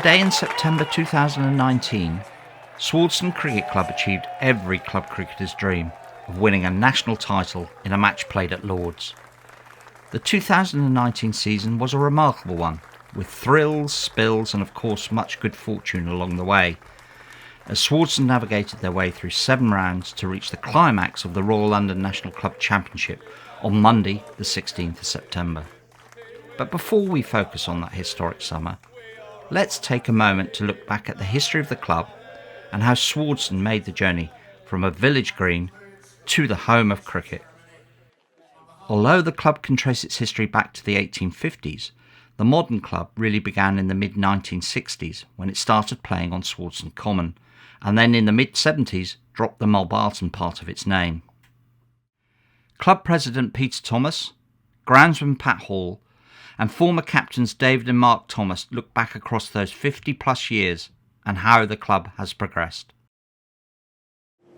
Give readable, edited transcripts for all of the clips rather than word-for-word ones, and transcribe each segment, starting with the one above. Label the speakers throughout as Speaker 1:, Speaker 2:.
Speaker 1: day in September 2019, Swardeston Cricket Club achieved every club cricketer's dream of winning a national title in a match played at Lord's. The 2019 season was a remarkable one, with thrills, spills and of course much good fortune along the way, as Swardeston navigated their way through 7 rounds to reach the climax of the Royal London National Club Championship on Monday the 16th of September. But before we focus on that historic summer, let's take a moment to look back at the history of the club and how Swardeston made the journey from a village green to the home of cricket. Although the club can trace its history back to the 1850s, the modern club really began in the mid-1960s when it started playing on Swardeston Common, and then in the mid-70s dropped the Mulbarton part of its name. Club president Peter Thomas, groundsman Pat Hall, and former captains David and Mark Thomas look back across those 50 plus years and how the club has progressed.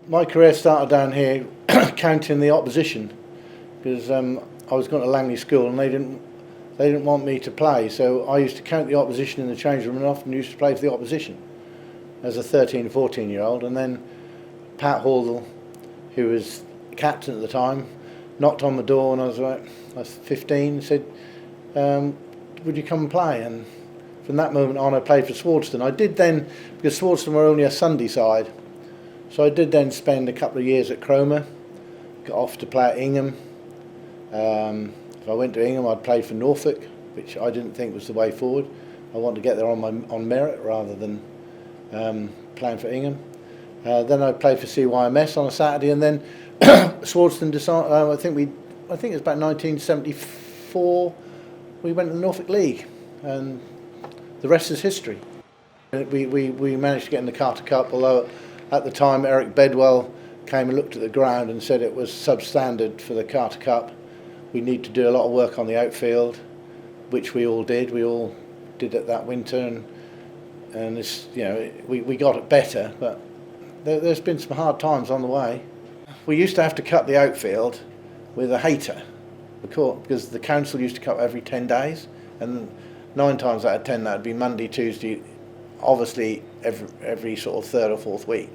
Speaker 2: My career started down here counting the opposition, because I was going to Langley School and they didn't want me to play, so I used to count the opposition in the change room and often used to play for the opposition as a 13, 14-year-old. And then Pat Hall, who was captain at the time, knocked on the door when I was 15 and said, would you come and play? And from that moment on I played for Swardeston. I did then, because Swardeston were only a Sunday side, so I did then spend a couple of years at Cromer, got off to play at Ingham. If I went to Ingham I'd play for Norfolk, which I didn't think was the way forward. I wanted to get there on merit rather than playing for Ingham. Then I played for CYMS on a Saturday, and then Swardeston decided, I think it was about 1974, we went to the Norfolk League, and the rest is history. We managed to get in the Carter Cup, although at the time Eric Bedwell came and looked at the ground and said it was substandard for the Carter Cup. We need to do a lot of work on the outfield, which we all did. We all did it that winter, and it's, we got it better, but there's been some hard times on the way. We used to have to cut the outfield with a hater, because the council used to cut every 10 days, and 9 times out of 10 that would be Monday, Tuesday, obviously every sort of 3rd or 4th week.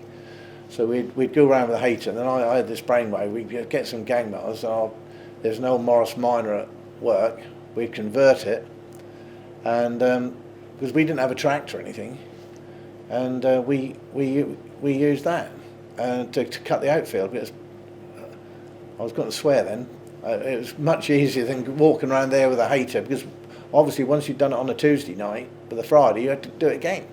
Speaker 2: So we'd go around with a hater, and then I had this brainwave. We'd get some gang mowers. There's an old Morris Minor at work. We'd convert it, and because we didn't have a tractor or anything, and we used that to cut the outfield. Because I was going to swear then. It was much easier than walking around there with a hater, because obviously once you'd done it on a Tuesday night, with a Friday you had to do it again.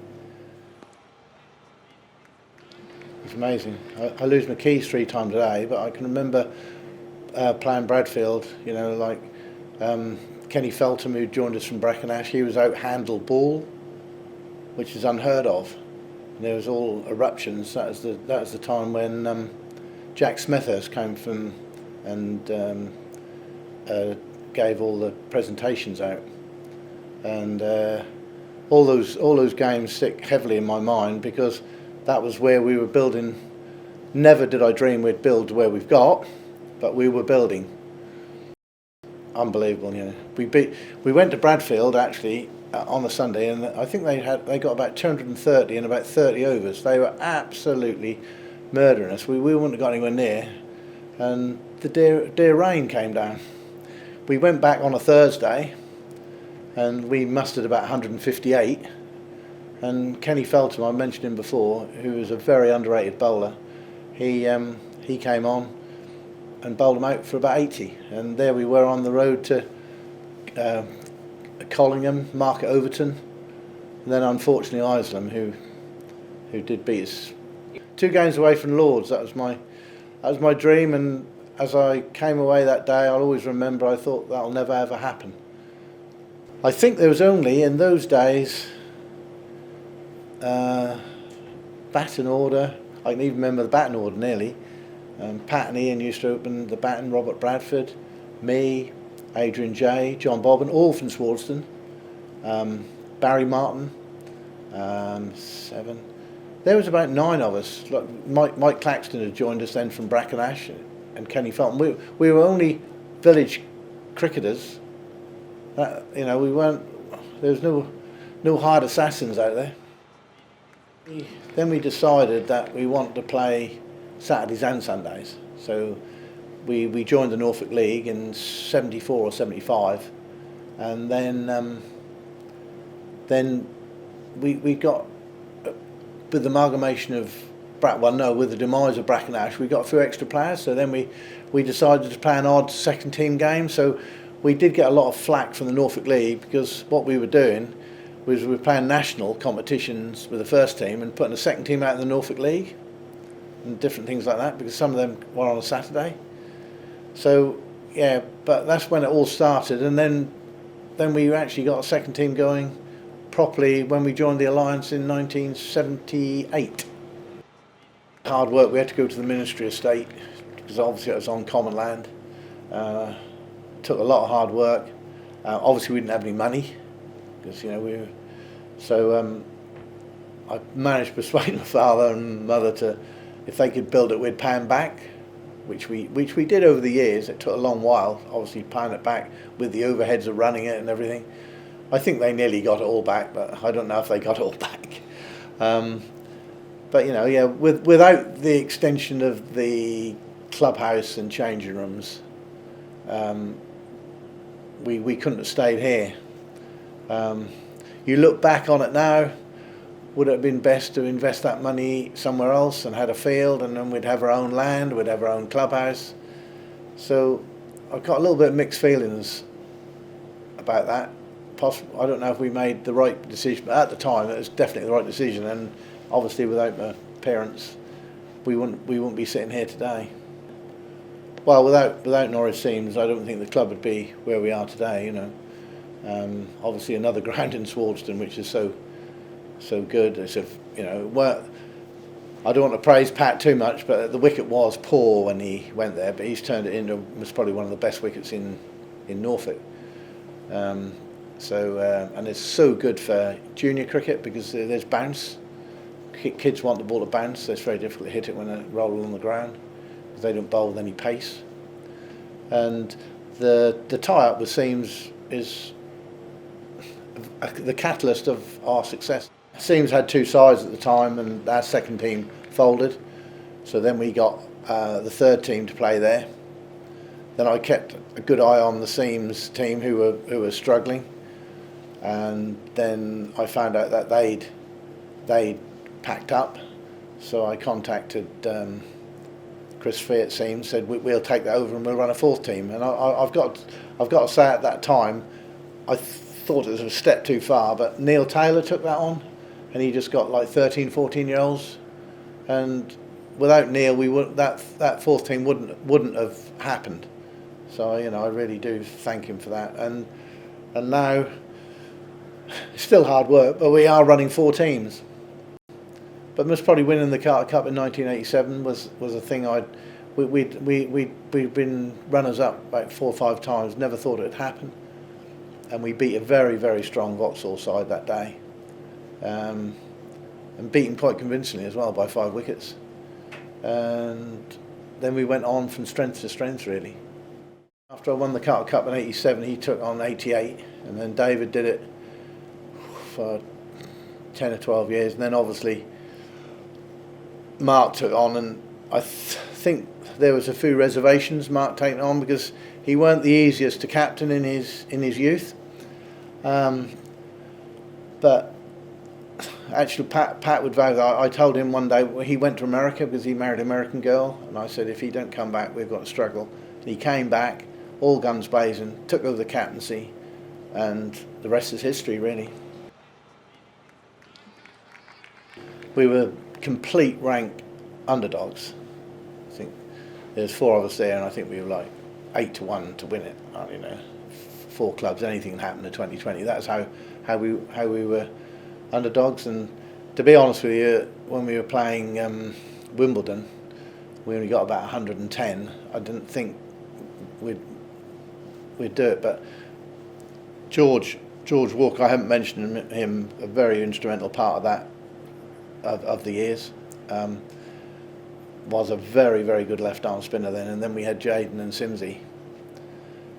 Speaker 2: It's amazing. I lose my keys 3 times a day, but I can remember playing Bradfield, Kenny Feltham, who joined us from Brackenash, he was out handle ball, which is unheard of. And there was all eruptions. That was the time when Jack Smethurst came from and gave all the presentations out, and all those games stick heavily in my mind, because that was where we were building. Never did I dream we'd build where we've got, but we were building. Unbelievable, We went to Bradfield actually on the Sunday, and I think they got about 230 and about 30 overs. They were absolutely murdering us. We wouldn't have got anywhere near, and the dear rain came down. We went back on a Thursday, and we mustered about 158. And Kenny Feltham, I mentioned him before, who was a very underrated bowler, he came on and bowled him out for about 80. And there we were on the road to Collingham, Market Overton, and then unfortunately Isleham, who did beat us. 2 games away from Lord's. That was my dream, and as I came away that day, I'll always remember, I thought that'll never ever happen. I think there was only, in those days, batting order. I can even remember the batting order nearly. Pat and Ian used to open the batting, Robert Bradford, me, Adrian J, John Bobbin, all from Swardeston, Barry Martin, 7. There was about 9 of us. Like Mike Claxton had joined us then from Brackenash, and Kenny Feltham. We were only village cricketers. We weren't. There was no hard assassins out there. Then we decided that we wanted to play Saturdays and Sundays. So we joined the Norfolk League in 74 or 75, and then we got, with the amalgamation of with the demise of Brackenash, we got a few extra players. So then we decided to play an odd second team game. So we did get a lot of flack from the Norfolk League, because what we were doing was we were playing national competitions with the first team and putting the second team out in the Norfolk League and different things like that, because some of them were on a Saturday. So yeah, but that's when it all started, and then we actually got a second team going properly when we joined the Alliance in 1978. Hard work. We had to go to the Ministry estate, because obviously it was on common land. Took a lot of hard work. Obviously we didn't have any money, because I managed to persuade my father and mother to, if they could build it, we'd pay them back, which we did over the years. It took a long while, obviously, paying it back with the overheads of running it and everything. I think they nearly got it all back, but I don't know if they got it all back. But without the extension of the clubhouse and changing rooms, we couldn't have stayed here. You look back on it now, would it have been best to invest that money somewhere else and had a field, and then we'd have our own land, we'd have our own clubhouse? So I've got a little bit of mixed feelings about that. I don't know if we made the right decision, but at the time it was definitely the right decision, and obviously without my parents we wouldn't be sitting here today. Well, without Norris Seams, I don't think the club would be where we are today. Obviously another ground in Swardeston, which is so good. It's I don't want to praise Pat too much, but the wicket was poor when he went there, but he's turned it into was probably one of the best wickets in Norfolk. And it's so good for junior cricket, because there's bounce. Kids want the ball to bounce, so it's very difficult to hit it when they roll along the ground, because they don't bowl with any pace. And the tie-up with Seams is the catalyst of our success. Seams had two sides at the time, and our second team folded, so then we got the third team to play there. Then I kept a good eye on the Seams team, who were struggling, and then I found out that they'd packed up, so I contacted Chris Fee at Seams, said we'll take that over and we'll run a fourth team. And I've got to say, at that time I thought it was a step too far, but Neil Taylor took that on, and he just got like 13-14 year olds, and without Neil that fourth team wouldn't have happened. So I really do thank him for that, and now it's still hard work, but we are running four teams. But most probably winning the Carter Cup in 1987 was a thing we'd been runners up about 4 or 5 times, never thought it'd happen, and we beat a very, very strong Vauxhall side that day, and beaten quite convincingly as well by 5 wickets. And then we went on from strength to strength, really. After I won the Carter Cup in 87, he took on 88, and then David did it for 10 or 12 years, and then obviously Mark took on, and I think there was a few reservations Mark taking on, because he weren't the easiest to captain in his youth. But actually Pat would vow that. I told him one day, he went to America because he married an American girl, and I said, if he don't come back, we've got to struggle. And he came back, all guns blazing, took over the captaincy, and the rest is history, really. We were complete rank underdogs. I think there's 4 of us there, and I think we were like 8-1 to win it. 4 clubs, anything can happen in 2020. That's how we were underdogs. And to be honest with you, when we were playing Wimbledon, we only got about 110. I didn't think we'd do it, but George Walker, I haven't mentioned him, a very instrumental part of that. Of the years, was a very, very good left-arm spinner then, and then we had Jaden and Simsey,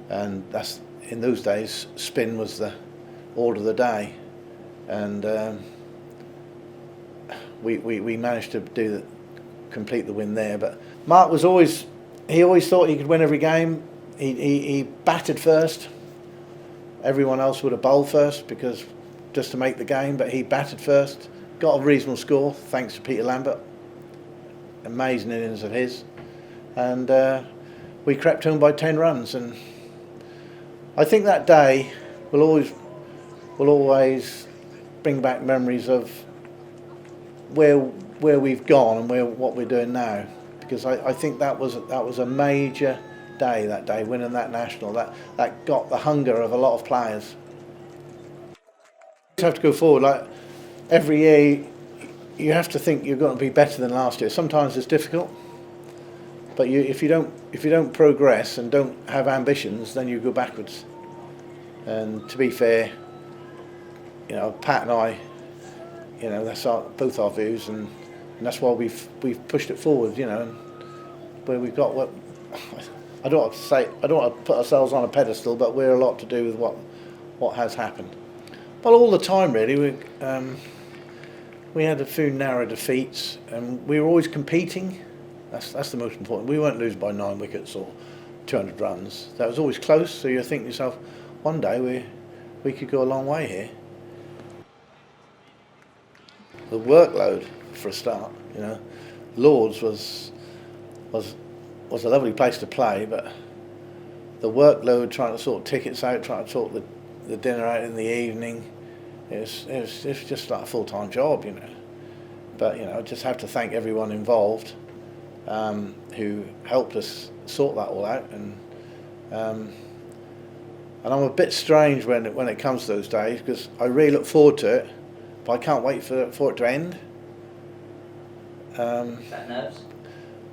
Speaker 2: and that's, in those days, spin was the order of the day, and we managed to complete the win there. But Mark was always thought he could win every game. He batted first. Everyone else would have bowled first because just to make the game, but he batted first. Got a reasonable score thanks to Peter Lambert. Amazing innings of his, and we crept home by 10 runs. And I think that day will always bring back memories of where we've gone and what we're doing now, because I think that was a major day that day, winning that national. That got the hunger of a lot of players. You have to go forward. Like every year, you have to think you're going to be better than last year. Sometimes it's difficult, but if you don't progress and don't have ambitions, then you go backwards. And to be fair, Pat and I, that's both our views, and that's why we've pushed it forward. And where we've got what I don't want to put ourselves on a pedestal, but we're a lot to do with what has happened. Well, all the time really, we had a few narrow defeats, and we were always competing. That's the most important. We weren't losing by 9 wickets or 200 runs. That was always close. So you think to yourself, one day we could go a long way here. The workload, for a start, Lords was a lovely place to play, but the workload, trying to sort tickets out, trying to sort the dinner out in the evening, it was just like a full-time job, But I just have to thank everyone involved who helped us sort that all out, and I'm a bit strange when it comes to those days, because I really look forward to it, but I can't wait for it to end.
Speaker 1: Is that nerves?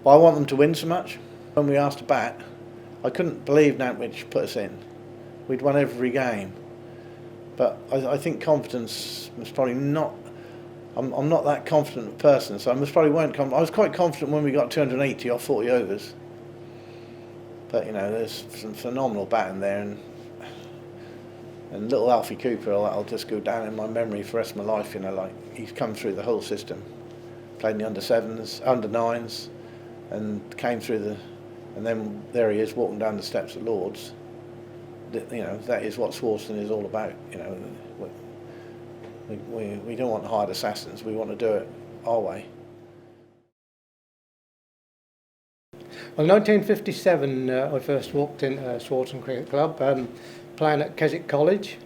Speaker 2: But I want them to win so much. When we asked to bat, I couldn't believe Nantwich put us in. We'd won every game. But I think confidence was probably not... I'm not that confident a person, so I probably weren't confident. I was quite confident when we got 280 off 40 overs. But, there's some phenomenal batting there, and little Alfie Cooper, that'll just go down in my memory for the rest of my life, like he's come through the whole system. Played in the under-7s, under-9s, and came through and then there he is walking down the steps at Lords. That is what Swardeston is all about. We don't want hired assassins. We want to do it our way.
Speaker 3: Well, 1957, I first walked in Swardeston Cricket Club, playing at Keswick College,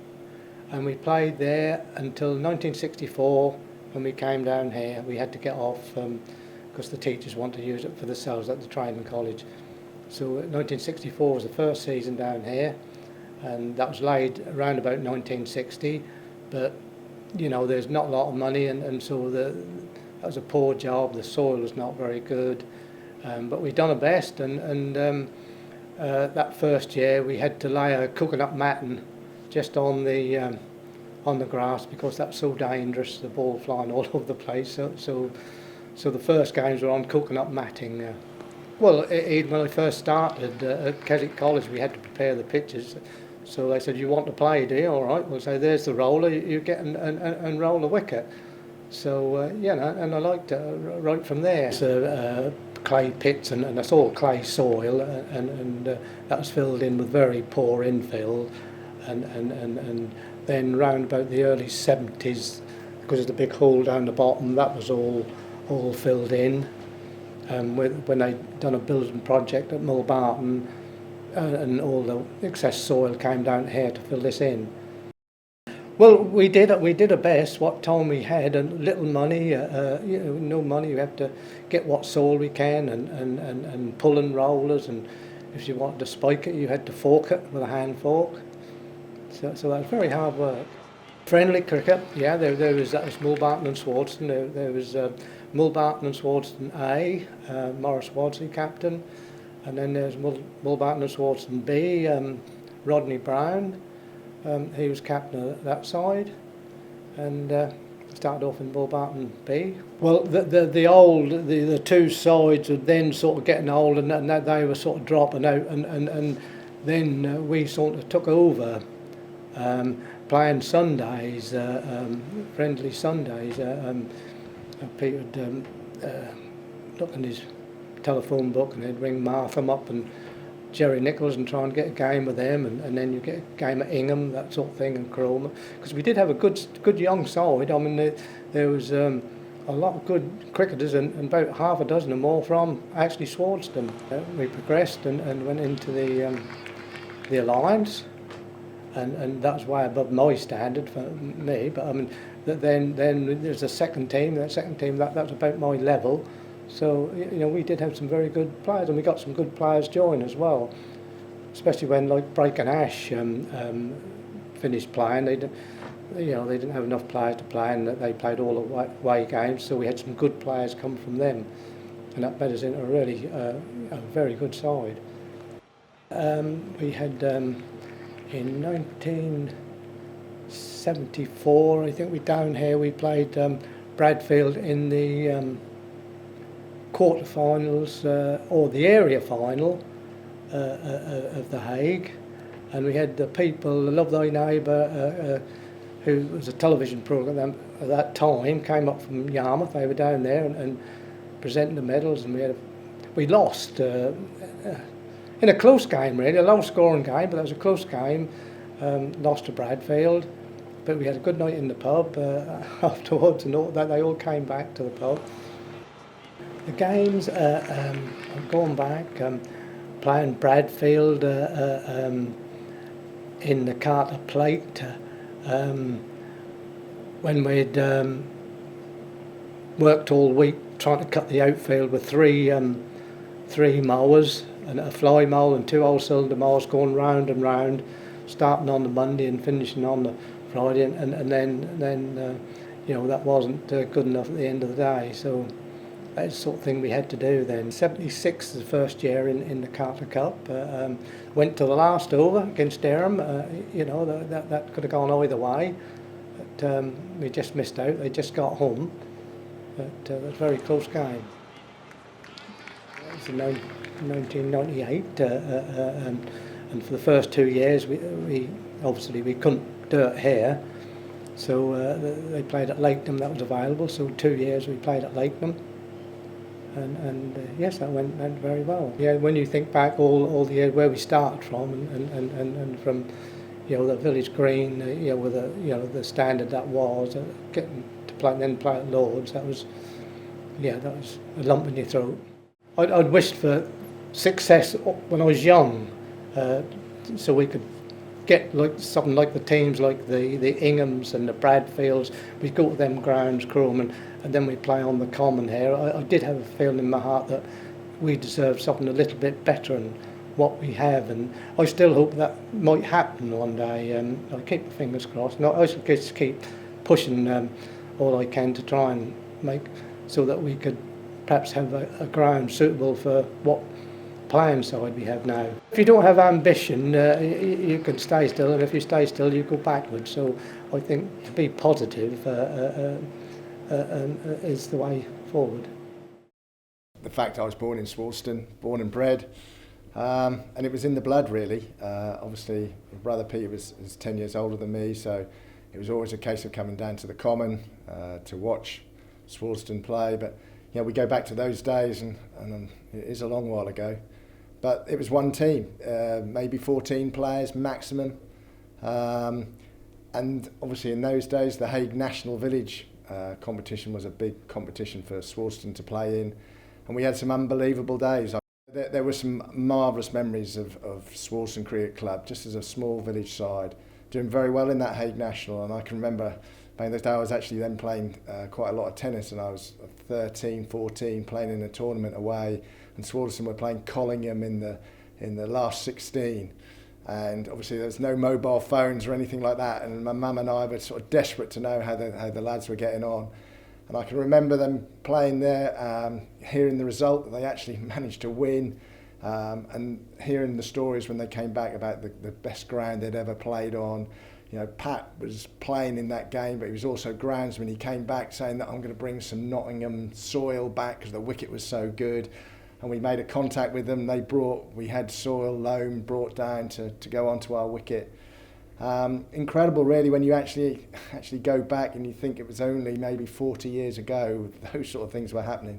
Speaker 3: and we played there until 1964. When we came down here, we had to get off because the teachers wanted to use it for themselves at the training college. So 1964 was the first season down here, and that was laid around about 1960. But there's not a lot of money, and so that was a poor job. The soil was not very good, but we'd done our best. And that first year, we had to lay a coconut matting just on the grass because that was so dangerous. The ball flying all over the place. So the first games were on coconut matting. Well, when I first started at Keswick College, we had to prepare the pitches. So they said, "You want to play, do you? All right." We'll say, "There's the roller. You get and roll the wicket." So and I liked it right from there. So clay pits and that's all clay soil, and that was filled in with very poor infill, and then round about the early 70s, because of the big hole down the bottom, that was all filled in. When they'd done a building project at Mulbarton, and all the excess soil came down here to fill this in. Well, we did our best. What time we had, and little money, no money. We have to get what soil we can, and pulling rollers, and if you wanted to spike it, you had to fork it with a hand fork. So that was very hard work. Friendly cricket, yeah. That was Mulbarton and Swardeston. There was Mulbarton and Swardeston A, Morris Wadsley captain, and then there's Mulbarton and Swardeston B, Rodney Brown. He was captain of that side, and started off in Mulbarton B. Well, the two sides were then sort of getting old, and they were sort of dropping out, and then we sort of took over. playing Sundays, friendly Sundays. Peter would look in his telephone book and he'd ring Markham up and Jerry Nichols and try and get a game with them, and then you get a game at Ingham, that sort of thing, and Cromer. Because we did have a good young side. I mean, there was a lot of good cricketers, and about half a dozen or more from actually Swardeston. We progressed and went into the Alliance, and that was way above my standard for me. But I mean, then there's a second team. That second team that was about my level. So we did have some very good players, and we got some good players join as well. Especially when like Brake and Ash finished playing, they didn't have enough players to play, and they played all the away games. So we had some good players come from them, and that made us into a really a very good side. We had in 1974, I think we down here we played Bradfield in the quarterfinals or the area final of The Hague, and we had the people, Love Thy Neighbour, who was a television programme at that time, came up from Yarmouth. They were down there and presenting the medals, and we lost in a close game, really, a low scoring game, but that was a close game. Lost to Bradfield, but we had a good night in the pub afterwards, and all that. They all came back to the pub. The games, I'm going back, playing Bradfield in the Carter Plate, when we'd worked all week trying to cut the outfield with three mowers, and a fly mower and two old-cylinder mowers going round and round, starting on the Monday and finishing on the Friday, and then that wasn't good enough at the end of the day, so that's the sort of thing we had to do then. 76 is the first year in the Carter Cup. Went to the last over against Durham. That could have gone either way. But we just missed out. They just got home. But it was a very close game. It was in 1998. And for the first 2 years, we obviously we couldn't do it here. So they played at Lakenham. That was available. So 2 years we played at Lakenham. And yes, that went very well. Yeah, when you think back all the years where we started from, and from the village green, with the standard that was, getting to play and then play at Lords, that was a lump in your throat. I'd wished for success when I was young, so we could get like something like the teams like the Inghams and the Bradfields. We'd go to them grounds, Cromer, and then we play on the common here. I did have a feeling in my heart that we deserve something a little bit better than what we have, and I still hope that might happen one day. I keep my fingers crossed. No, I should just keep pushing all I can to try and make so that we could perhaps have a ground suitable for what playing side we have now. If you don't have ambition, you can stay still, and if you stay still, you go backwards. So I think to be positive is the way forward.
Speaker 4: The fact I was born in Swardeston, born and bred, and it was in the blood really. Obviously, my brother Peter was 10 years older than me, so it was always a case of coming down to the Common to watch Swardeston play. But we go back to those days, and it is a long while ago. But it was one team, maybe 14 players maximum. And obviously in those days, the Hague National Village competition was a big competition for Swardeston to play in. And we had some unbelievable days. There were some marvellous memories of Swardeston Cricket Club, just as a small village side, doing very well in that Hague National. And I can remember playing those days, I was actually then playing quite a lot of tennis, and I was 13, 14, playing in a tournament away. And Swardeston were playing Collingham in the last 16, and obviously there was no mobile phones or anything like that, and my mum and I were sort of desperate to know how the lads were getting on. And I can remember them playing there, hearing the result that they actually managed to win, and hearing the stories when they came back about the best ground they'd ever played on. Pat was playing in that game, but he was also groundsman. He came back saying that I'm going to bring some Nottingham soil back because the wicket was so good. And we made a contact with them. We had soil loam brought down to go onto our wicket. Incredible, really, when you actually go back and you think it was only maybe 40 years ago those sort of things were happening.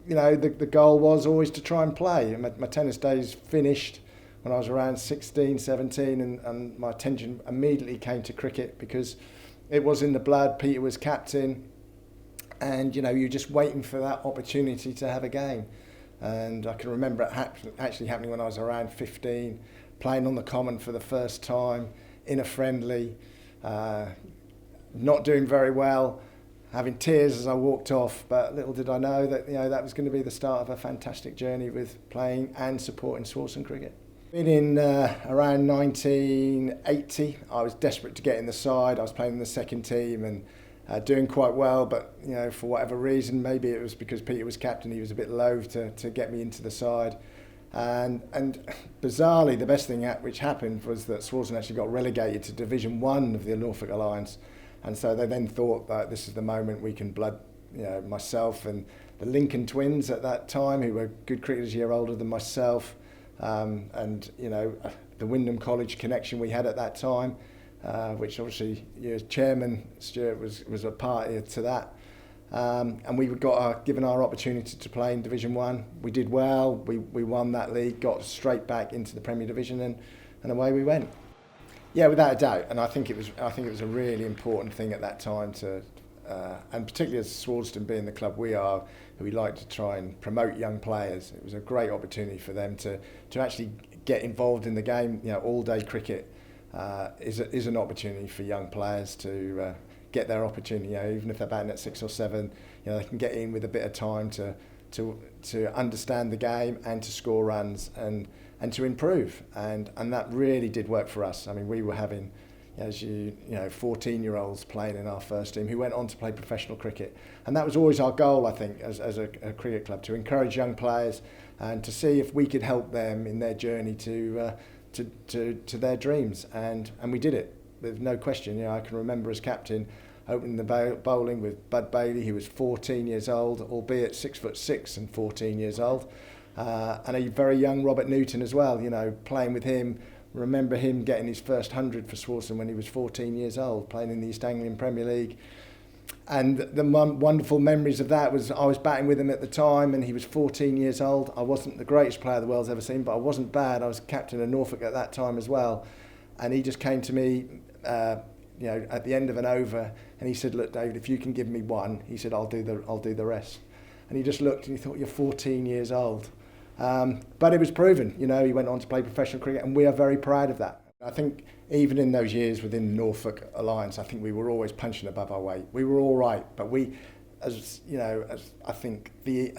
Speaker 4: You know, the goal was always to try and play. My tennis days finished when I was around 16, 17, and my attention immediately came to cricket because it was in the blood. Peter was captain, and you know, you're just waiting for that opportunity to have a game. And I can remember it actually happening when I was around 15, playing on the common for the first time in a friendly, not doing very well, having tears as I walked off, but little did I know that, you know, that was going to be the start of a fantastic journey with playing and supporting Swardeston Cricket. In around 1980, I was desperate to get in the side. I was playing in the second team and doing quite well, but you know, for whatever reason, maybe it was because Peter was captain, he was a bit loath to get me into the side. And bizarrely, the best thing which happened was that Swardeston actually got relegated to Division 1 of the Norfolk Alliance. And so they then thought that this is the moment we can blood, you know, myself and the Lincoln twins at that time, who were good cricketers, a year older than myself, and you know, the Wyndham College connection we had at that time, which obviously your chairman Stuart was a party to that. And we got given our opportunity to play in Division 1. We did well. We won that league, got straight back into the Premier Division, and away we went. Yeah, without a doubt. And I think it was a really important thing at that time to, and particularly as Swardeston being the club we are, we like to try and promote young players. It was a great opportunity for them to actually get involved in the game. You know, all-day cricket is an opportunity for young players to get their opportunity. You know, even if they're batting at 6 or 7, you know, they can get in with a bit of time to understand the game and to score runs and to improve. And that really did work for us. I mean, we were having, as you know, 14-year-olds playing in our first team who went on to play professional cricket. And that was always our goal, I think, as a cricket club, to encourage young players and to see if we could help them in their journey to their dreams. And we did it. There's no question. You know, I can remember as captain opening the bowling with Bud Bailey, who was 14 years old, albeit 6'6" and 14 years old, and a very young Robert Newton as well. You know, playing with him. Remember him getting his first 100 for Swardeston when he was 14 years old, playing in the East Anglian Premier League. And the wonderful memories of that was I was batting with him at the time, and he was 14 years old. I wasn't the greatest player the world's ever seen, but I wasn't bad. I was captain of Norfolk at that time as well, and he just came to me. You know, at the end of an over, and he said, "Look, David, if you can give me one," he said, "I'll do the rest." And he just looked and he thought, "You're 14 years old," but it was proven. You know, he went on to play professional cricket, and we are very proud of that. I think even in those years within the Norfolk Alliance, I think we were always punching above our weight. We were all right, but we, as you know, I think the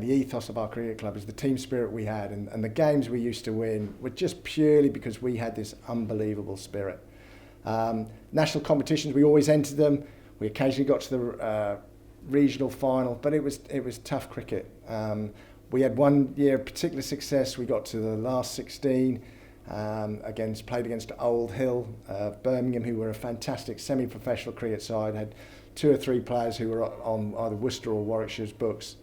Speaker 4: ethos of our cricket club is the team spirit we had, and the games we used to win were just purely because we had this unbelievable spirit. National competitions, we always entered them. We occasionally got to the regional final, but it was tough cricket. We had one year of particular success. We got to the last 16, played against Old Hill, Birmingham, who were a fantastic semi-professional cricket side, had 2 or 3 players who were on either Worcester or Warwickshire's books.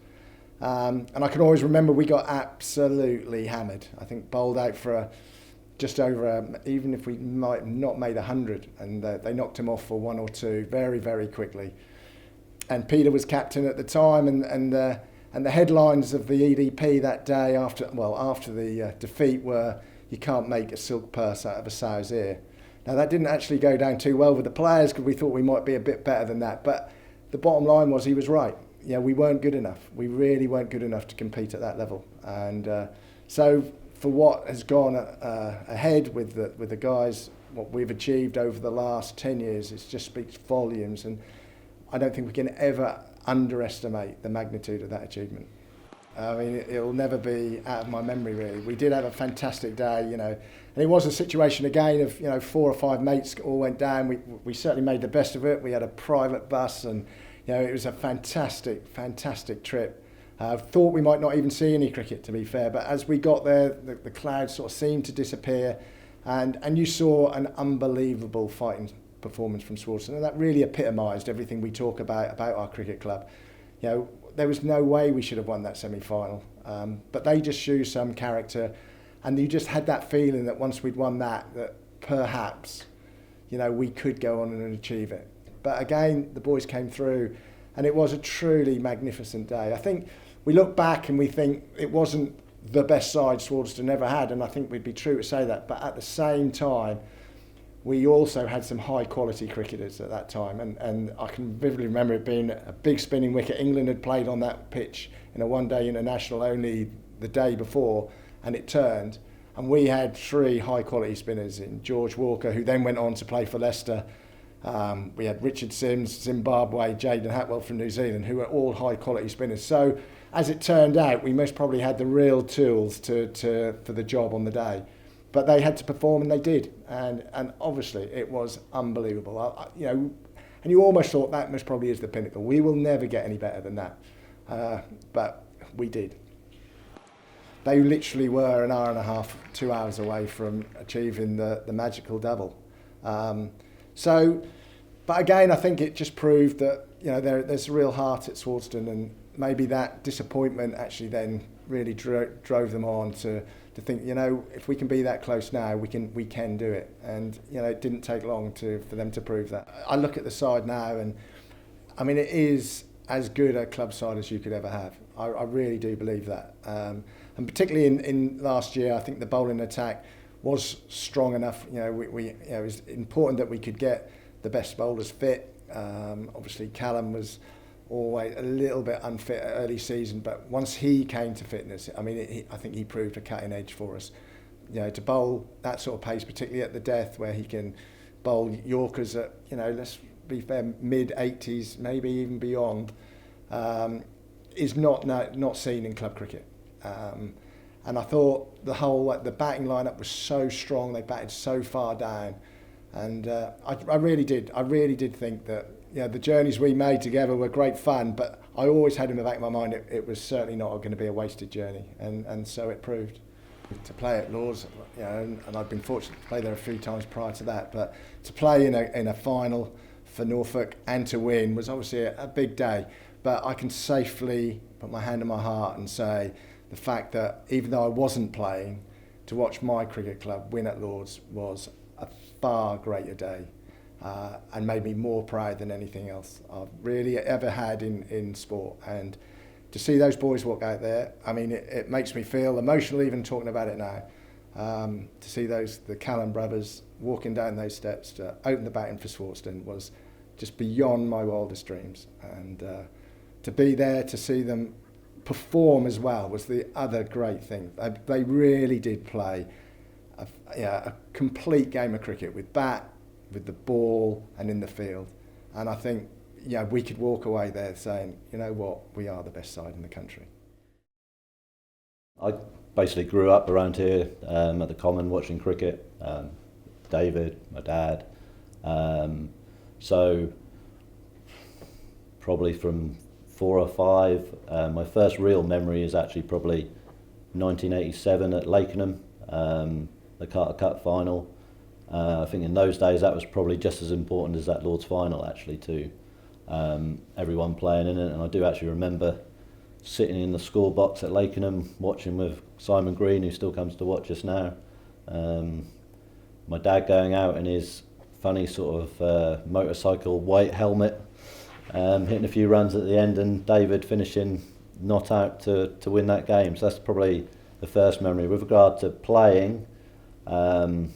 Speaker 4: And I can always remember we got absolutely hammered. I think bowled out for just over, even if we might not made 100, and they knocked him off for 1 or 2 very, very quickly. And Peter was captain at the time, and the headlines of the EDP that day after the defeat were, "You can't make a silk purse out of a sow's ear." Now that didn't actually go down too well with the players because we thought we might be a bit better than that. But the bottom line was he was right. You know, we weren't good enough. We really weren't good enough to compete at that level. And so for what has gone ahead with the guys, what we've achieved over the last 10 years, it just speaks volumes. And I don't think we can ever underestimate the magnitude of that achievement. I mean, it'll never be out of my memory, really. We did have a fantastic day, you know, and it was a situation again of, you know, 4 or 5 mates all went down. We certainly made the best of it. We had a private bus, and you know, it was a fantastic trip. Thought we might not even see any cricket, to be fair, but as we got there, the clouds sort of seemed to disappear, and you saw an unbelievable fighting performance from Swardeston, and that really epitomised everything we talk about our cricket club. You know, there was no way we should have won that semi-final, but they just showed some character, and you just had that feeling that once we'd won that perhaps, you know, we could go on and achieve it. But again, the boys came through, and it was a truly magnificent day. I think we look back and we think it wasn't the best side Swardeston ever had, and I think we'd be true to say that. But at the same time, we also had some high quality cricketers at that time, and I can vividly remember it being a big spinning wicket. England had played on that pitch in a one-day international only the day before, and it turned, and we had 3 high quality spinners in George Walker, who then went on to play for Leicester. We had Richard Sims, Zimbabwe, Jaden Hatwell from New Zealand, who were all high quality spinners. So as it turned out, we most probably had the real tools for the job on the day. But they had to perform, and they did. And obviously, it was unbelievable. You know, and you almost thought that most probably is the pinnacle. We will never get any better than that. But we did. They literally were an hour and a half, 2 hours away from achieving the magical double. But again, I think it just proved that, you know, there's a real heart at Swardeston, and maybe that disappointment actually then really drove them on to think, you know, if we can be that close now, we can do it. And, you know, it didn't take long for them to prove that. I look at the side now, and I mean, it is as good a club side as you could ever have. I really do believe that. And particularly in last year, I think the bowling attack was strong enough. You know, you know, it was important that we could get the best bowlers fit. Obviously, Callum was always a little bit unfit early season, but once he came to fitness, I mean, I think he proved a cutting edge for us. You know, to bowl that sort of pace, particularly at the death, where he can bowl Yorkers at, you know, let's be fair, mid-80s, maybe even beyond, is not seen in club cricket. And I thought the batting lineup was so strong. They batted so far down, and I really did think that, you know, the journeys we made together were great fun. But I always had in the back of my mind it was certainly not going to be a wasted journey, and so it proved. To play at Lords, you know, and I've been fortunate to play there a few times prior to that, but to play in a final for Norfolk and to win was obviously a big day. But I can safely put my hand on my heart and say the fact that even though I wasn't playing, to watch my cricket club win at Lords was a far greater day, and made me more proud than anything else I've really ever had in sport. And to see those boys walk out there, I mean, it makes me feel emotional even talking about it now. To see the Callum brothers walking down those steps to open the batting for Swardeston was just beyond my wildest dreams. And to be there to see them perform as well was the other great thing. They really did play a complete game of cricket with bat, with the ball, and in the field. And I think, yeah, we could walk away there saying, you know what, we are the best side in the country.
Speaker 5: I basically grew up around here at the Common watching cricket. David, my dad. So probably from 4 or 5. My first real memory is actually probably 1987 at Lakenham, the Carter Cup final. I think in those days that was probably just as important as that Lord's final actually too. Everyone playing in it, and I do actually remember sitting in the school box at Lakenham watching with Simon Green, who still comes to watch us now. My dad going out in his funny sort of motorcycle white helmet, hitting a few runs at the end, and David finishing not out to win that game. So that's probably the first memory. With regard to playing, I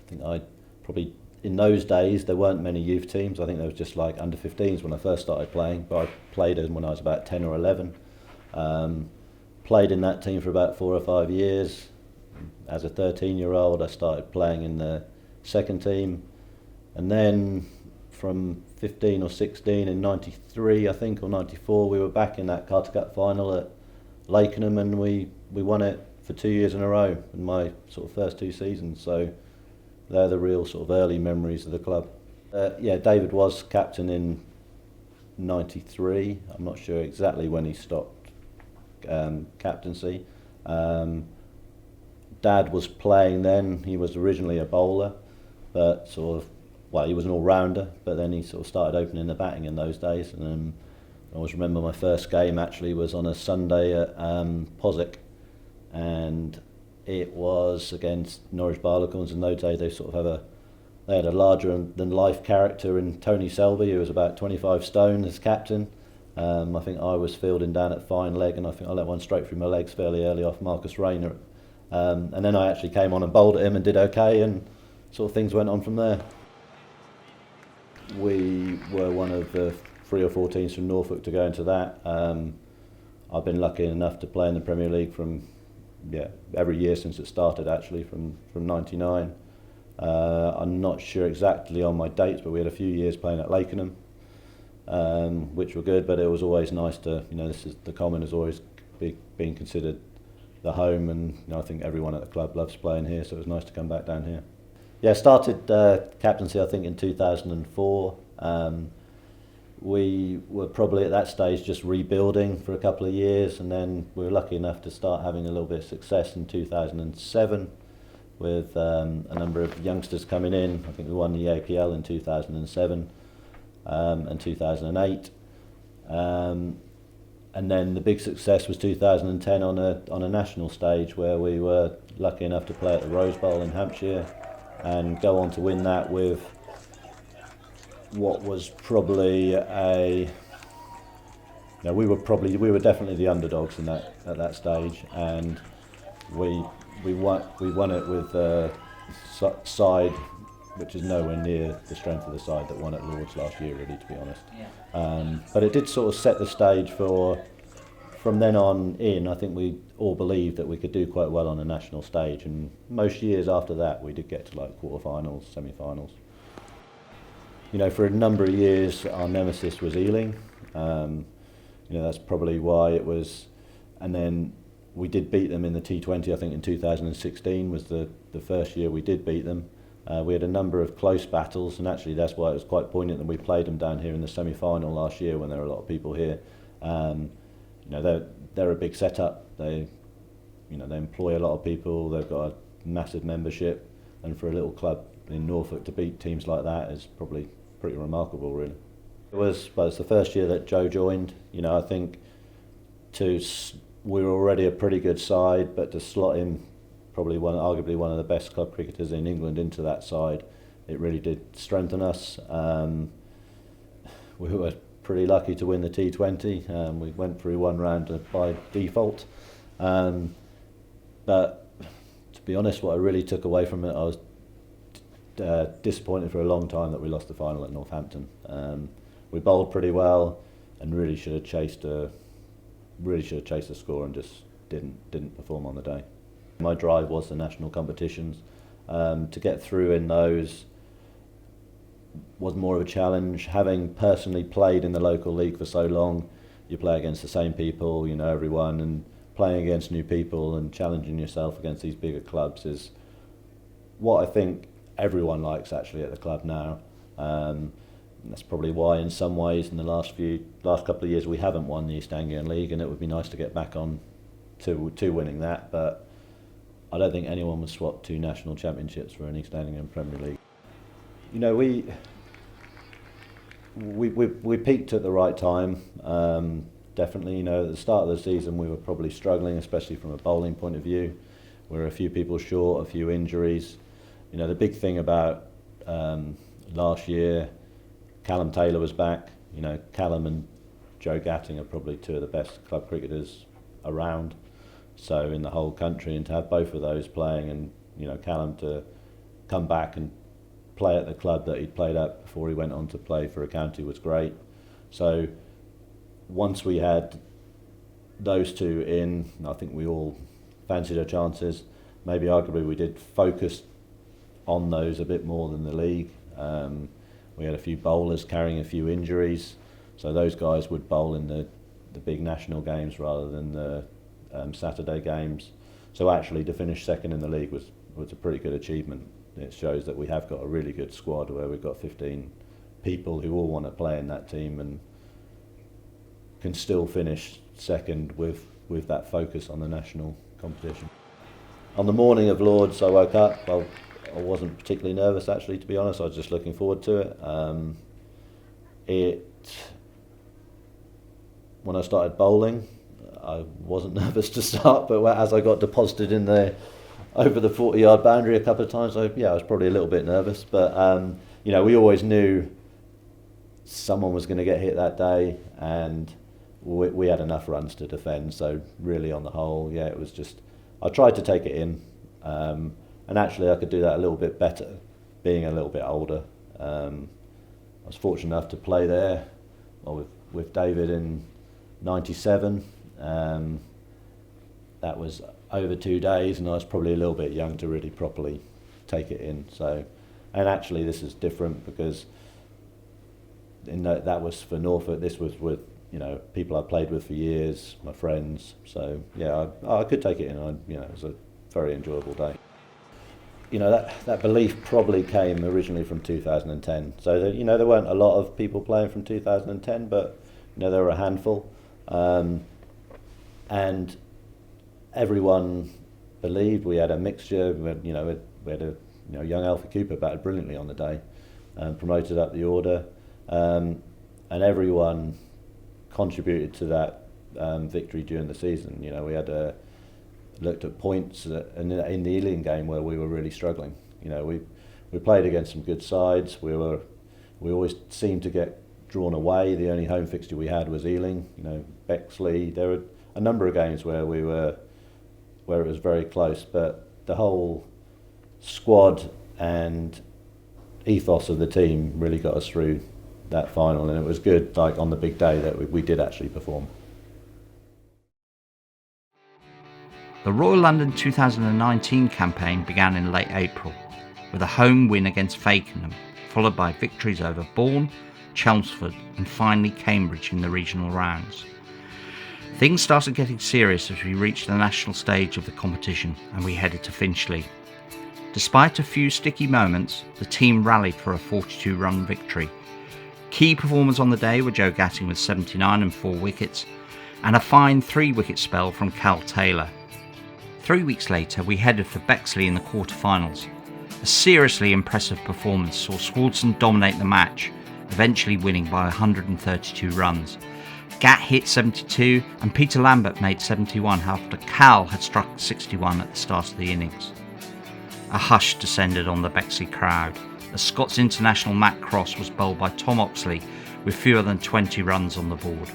Speaker 5: think I probably, in those days, there weren't many youth teams. I think there was just like under 15s when I first started playing, but I played in when I was about 10 or 11. Played in that team for about 4 or 5 years. As a 13-year-old, I started playing in the second team. And then from 15 or 16 in 93, I think, or 94, we were back in that Carter Cup final at Lakenham, and we won it for 2 years in a row in my sort of first 2 seasons. So they're the real sort of early memories of the club. Yeah, David was captain in 93. I'm not sure exactly when he stopped captaincy. Dad was playing then. He was originally a bowler, but sort of, well, he was an all-rounder, but then he sort of started opening the batting in those days. And I always remember my first game actually was on a Sunday at Posick, and it was against Norwich Barleycorns. In those days they sort of have They had a larger than life character in Tony Selby, who was about 25 stone as captain. I think I was fielding down at fine leg, and I think I let one straight through my legs fairly early off Marcus Rayner. And then I actually came on and bowled at him and did okay, and sort of things went on from there. We were one of the 3 or 4 teams from Norfolk to go into that. I've been lucky enough to play in the Premier League from every year since it started, actually, from 99. I'm not sure exactly on my dates, but we had a few years playing at Lakenham, which were good, but it was always nice to, the Common has always been considered the home, and I think everyone at the club loves playing here, so it was nice to come back down here. Yeah, started captaincy I think in 2004. We were probably at that stage just rebuilding for a couple of years, and then we were lucky enough to start having a little bit of success in 2007 with a number of youngsters coming in. I think we won the APL in 2007 and 2008. And then the big success was 2010 on a national stage, where we were lucky enough to play at the Rose Bowl in Hampshire and go on to win that with what was probably we were definitely the underdogs in at that stage, and we won it with a side which is nowhere near the strength of the side that won at Lord's last year, really, to be honest. Yeah. But it did sort of set the stage for, from then on in, I think we all believed that we could do quite well on a national stage, and most years after that we did get to like quarterfinals, semi-finals. For a number of years our nemesis was Ealing. That's probably why it was, and then we did beat them in the T20, I think in 2016 was the first year we did beat them. We had a number of close battles, and actually that's why it was quite poignant that we played them down here in the semi-final last year when there were a lot of people here. They're a big setup. They employ a lot of people. They've got a massive membership, and for a little club in Norfolk to beat teams like that is probably pretty remarkable, really. It's the first year that Joe joined. I think we were already a pretty good side, but to slot him, arguably one of the best club cricketers in England, into that side, it really did strengthen us. We were pretty lucky to win the T20. We went through one round by default. But to be honest, what I really took away from it, I was disappointed for a long time that we lost the final at Northampton. We bowled pretty well and really should have chased the score, and just didn't perform on the day. My drive was the national competitions. To get through in those was more of a challenge. Having personally played in the local league for so long, you play against the same people, everyone, and playing against new people and challenging yourself against these bigger clubs is what I think everyone likes actually at the club now. That's probably why in some ways in the last couple of years we haven't won the East Anglian League, and it would be nice to get back on to winning that, but I don't think anyone would swap 2 national championships for an East Anglian Premier League. We peaked at the right time. Definitely, at the start of the season we were probably struggling, especially from a bowling point of view. We were a few people short, a few injuries. The big thing about last year, Callum Taylor was back. Callum and Joe Gatting are probably 2 of the best club cricketers around, so in the whole country, and to have both of those playing, and Callum to come back and play at the club that he'd played at before he went on to play for a county was great. So once we had those 2 in, I think we all fancied our chances. Maybe arguably we did focus on those a bit more than the league. We had a few bowlers carrying a few injuries, so those guys would bowl in the big national games rather than the Saturday games. So actually to finish second in the league was a pretty good achievement. It shows that we have got a really good squad where we've got 15 people who all want to play in that team and can still finish second with that focus on the national competition. On the morning of Lord's I woke up, I wasn't particularly nervous actually, to be honest. I was just looking forward to it. When I started bowling, I wasn't nervous to start, but as I got deposited in the over the 40-yard boundary a couple of times. So yeah, I was probably a little bit nervous, but you know, we always knew someone was going to get hit that day, and we had enough runs to defend. So really, on the whole, yeah, it was just, I tried to take it in, and actually I could do that a little bit better, being a little bit older. I was fortunate enough to play there, well, with David in '97. That was over 2 days, and I was probably a little bit young to really properly take it in. So, and actually this is different because that was for Norfolk. This was with, you know, people I played with for years, my friends. So yeah, I could take it in. You know, it was a very enjoyable day. You know, that belief probably came originally from 2010. So that, you know, there weren't a lot of people playing from 2010, but you know, there were a handful, and everyone believed. We had a mixture. We had a young Alfie Cooper batted brilliantly on the day, promoted up the order, and everyone contributed to that victory during the season. You know, we had looked at points in the Ealing game where we were really struggling. You know, we played against some good sides. We always seemed to get drawn away. The only home fixture we had was Ealing. You know, Bexley. There were a number of games where it was very close, but the whole squad and ethos of the team really got us through that final, and it was good, like on the big day, that we did actually perform.
Speaker 1: The Royal London 2019 campaign began in late April with a home win against Fakenham, followed by victories over Bourne, Chelmsford and finally Cambridge in the regional rounds. Things started getting serious as we reached the national stage of the competition and we headed to Finchley. Despite a few sticky moments, the team rallied for a 42-run victory. Key performers on the day were Joe Gatting with 79 and 4 wickets, and a fine 3-wicket spell from Cal Taylor. 3 weeks later, we headed for Bexley in the quarter-finals. A seriously impressive performance saw Swardeston dominate the match, eventually winning by 132 runs. Gat hit 72 and Peter Lambert made 71 after Cal had struck 61 at the start of the innings. A hush descended on the Bexley crowd as Scots international Matt Cross was bowled by Tom Oxley with fewer than 20 runs on the board.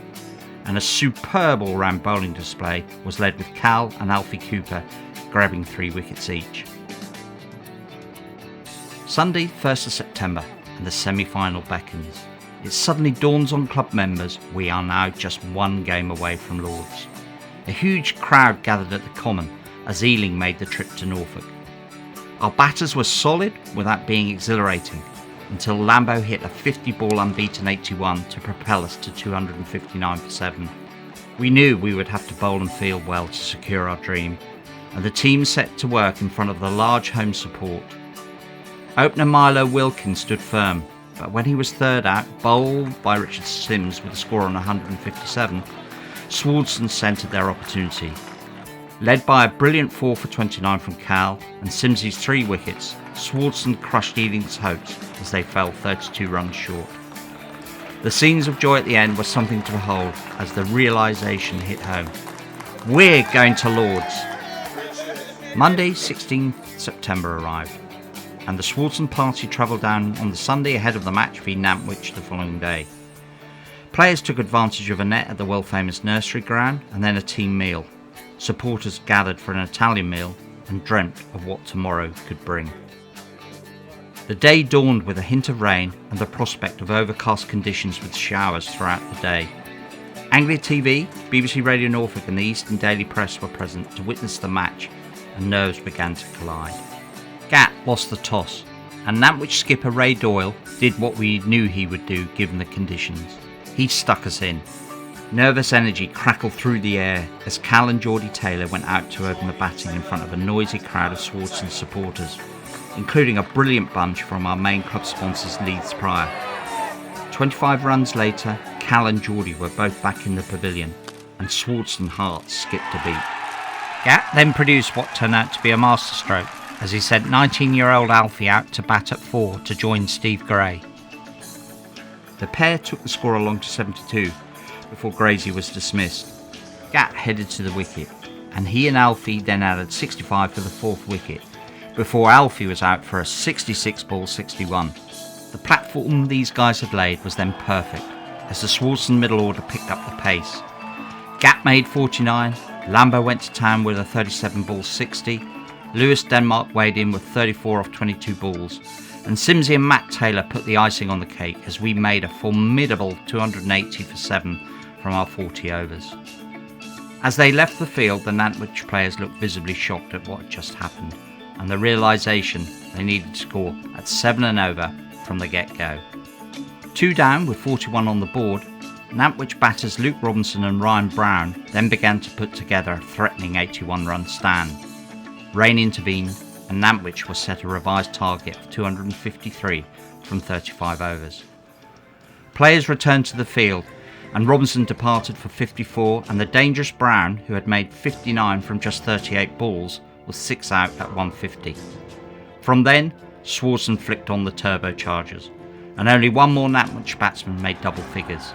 Speaker 1: And a superb all-round bowling display was led with Cal and Alfie Cooper grabbing 3 wickets each. Sunday, 1st of September, and the semi-final beckons. It suddenly dawns on club members we are now just 1 game away from Lords. A huge crowd gathered at the Common as Ealing made the trip to Norfolk. Our batters were solid without being exhilarating until Lambo hit a 50-ball unbeaten 81 to propel us to 259 for 7. We knew we would have to bowl and field well to secure our dream, and the team set to work in front of the large home support. Opener Milo Wilkins stood firm, but when he was third out, bowled by Richard Sims with a score on 157, Swardeston centred their opportunity. Led by a brilliant 4 for 29 from Cal and Sims's 3 wickets, Swardeston crushed Ealing's hopes as they fell 32 runs short. The scenes of joy at the end were something to behold as the realisation hit home. We're going to Lords! Monday, 16th September arrived, and the Swardeston party travelled down on the Sunday ahead of the match v Nantwich the following day. Players took advantage of a net at the world-famous nursery ground and then a team meal. Supporters gathered for an Italian meal and dreamt of what tomorrow could bring. The day dawned with a hint of rain and the prospect of overcast conditions with showers throughout the day. Anglia TV, BBC Radio Norfolk and the Eastern Daily Press were present to witness the match, and nerves began to collide. Gat lost the toss, and Nantwich skipper Ray Doyle did what we knew he would do given the conditions. He stuck us in. Nervous energy crackled through the air as Cal and Geordie Taylor went out to open the batting in front of a noisy crowd of Swardeston supporters, including a brilliant bunch from our main club sponsors Leeds Prior. 25 runs later, Cal and Geordie were both back in the pavilion, and Swardeston hearts skipped a beat. Gat then produced what turned out to be a masterstroke, as he sent 19-year-old Alfie out to bat at 4 to join Steve Gray. The pair took the score along to 72 before Gracie was dismissed. Gat headed to the wicket. and he and Alfie then added 65 for the 4th wicket, before Alfie was out for a 66 ball 61. The platform these guys had laid was then perfect, as the Swardeston middle order picked up the pace. Gap made 49, Lambo went to town with a 37 ball 60, Lewis Denmark weighed in with 34 off 22 balls, and Simsy and Matt Taylor put the icing on the cake as we made a formidable 280 for 7 from our 40 overs. As they left the field, the Nantwich players looked visibly shocked at what had just happened, and the realisation they needed to score at 7 and over from the get-go. 2 down with 41 on the board, Nantwich batters Luke Robinson and Ryan Brown then began to put together a threatening 81-run stand. Rain intervened, and Nantwich was set a revised target of 253 from 35 overs. Players returned to the field, and Robinson departed for 54, and the dangerous Brown, who had made 59 from just 38 balls, was 6 out at 150. From then, Swardeston flicked on the turbochargers, and only one more Nantwich batsman made double figures.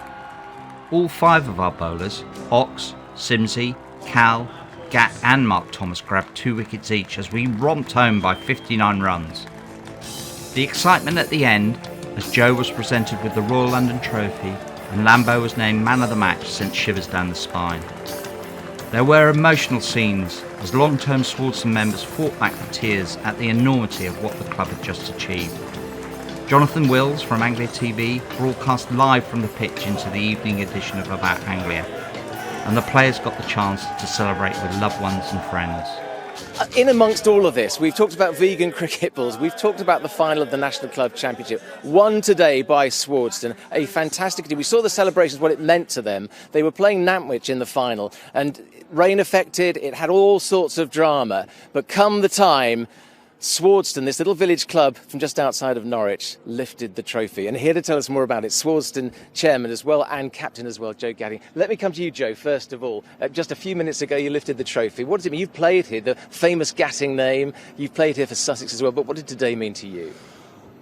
Speaker 1: All 5 of our bowlers, Ox, Simsy, Cal, Gat and Mark Thomas grabbed 2 wickets each as we romped home by 59 runs. The excitement at the end, as Joe was presented with the Royal London Trophy and Lambo was named man of the match, sent shivers down the spine. There were emotional scenes as long-term Swardeston members fought back the tears at the enormity of what the club had just achieved. Jonathan Wills from Anglia TV broadcast live from the pitch into the evening edition of About Anglia, and the players got the chance to celebrate with loved ones and friends.
Speaker 6: In amongst all of this, we've talked about vegan cricket balls, we've talked about the final of the National Club Championship, won today by Swardeston, a fantastic team. We saw the celebrations, what it meant to them. They were playing Nantwich in the final, and rain affected, it had all sorts of drama, but come the time, Swardeston, this little village club from just outside of Norwich, lifted the trophy. And here to tell us more about it, Swardeston chairman as well and captain as well, Joe Gadding. Let me come to you, Joe, first of all. Just a few minutes ago, you lifted the trophy. What does it mean? You've played here, the famous Gatting name. You've played here for Sussex as well. But what did today mean to you?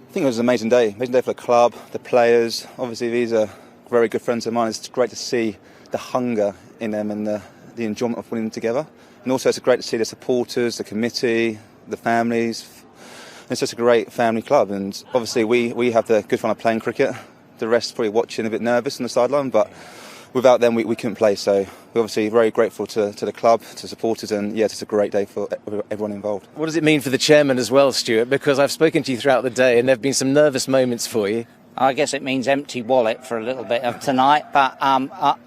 Speaker 7: I think it was an amazing day for the club, the players. Obviously, these are very good friends of mine. It's great to see the hunger in them and the enjoyment of winning together. And also, it's great to see the supporters, the committee, the families. It's just a great family club, and obviously we have the good fun of playing cricket. The rest probably watching a bit nervous on the sideline, but without them we couldn't play. So we're obviously very grateful to the club, to supporters, and yeah, it's a great day for everyone involved.
Speaker 6: What does it mean for the chairman as well, Stuart? Because I've spoken to you throughout the day and there have been some nervous moments for you.
Speaker 8: I guess it means empty wallet for a little bit of tonight, but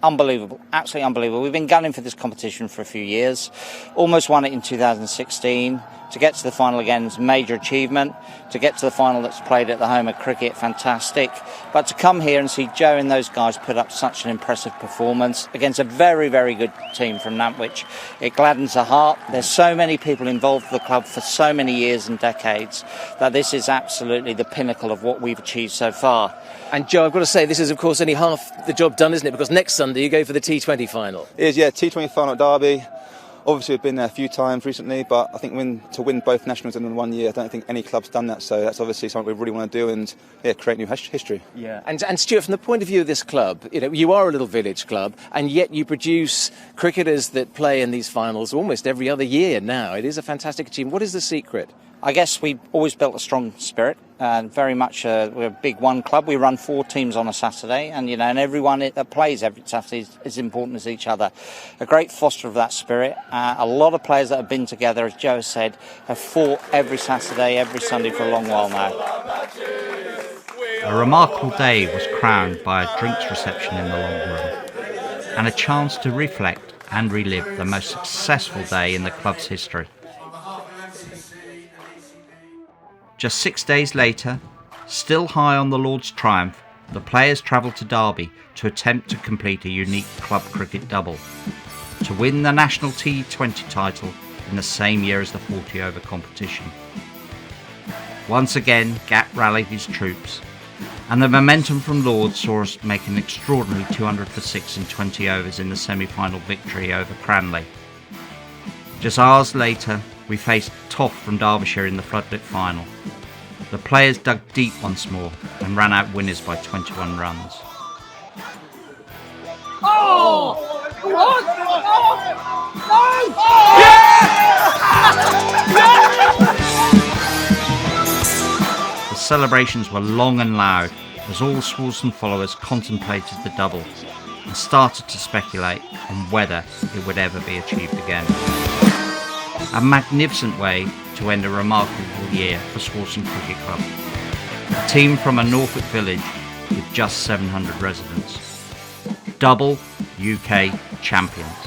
Speaker 8: unbelievable, absolutely unbelievable. We've been gunning for this competition for a few years, almost won it in 2016. To get to the final again is a major achievement. To get to the final that's played at the home of cricket, fantastic. But to come here and see Joe and those guys put up such an impressive performance against a very, very good team from Nantwich, it gladdens the heart. There's so many people involved with the club for so many years and decades that this is absolutely the pinnacle of what we've achieved so far.
Speaker 6: And Joe, I've got to say, this is of course only half the job done, isn't it? Because next Sunday you go for the T20 final.
Speaker 7: It is, yeah, T20 final at Derby. Obviously, we've been there a few times recently, but I think to win both nationals in 1 year, I don't think any club's done that. So that's obviously something we really want to do and create new history.
Speaker 6: Yeah. And Stuart, from the point of view of this club, you are a little village club, and yet you produce cricketers that play in these finals almost every other year now. It is a fantastic achievement. What is the secret?
Speaker 8: I guess we've always built a strong spirit, and very much we're a big one club. We run 4 teams on a Saturday, and and everyone that plays every Saturday is as important as each other. A great foster of that spirit. A lot of players that have been together, as Joe said, have fought every Saturday, every Sunday for a long while now.
Speaker 1: A remarkable day was crowned by a drinks reception in the long room, and a chance to reflect and relive the most successful day in the club's history. Just 6 days later, still high on the Lord's triumph, the players travelled to Derby to attempt to complete a unique club cricket double, to win the national T20 title in the same year as the 40-over competition. Once again, Gat rallied his troops, and the momentum from Lords saw us make an extraordinary 200 for 6 in 20 overs in the semi-final victory over Cranley. Just hours later, we faced Toff from Derbyshire in the floodlit final. The players dug deep once more and ran out winners by 21 runs.
Speaker 6: Oh!
Speaker 1: The celebrations were long and loud as all Swardeston followers contemplated the double and started to speculate on whether it would ever be achieved again. A magnificent way to end a remarkable year for Swardeston Cricket Club, a team from a Norfolk village with just 700 residents. Double UK champions.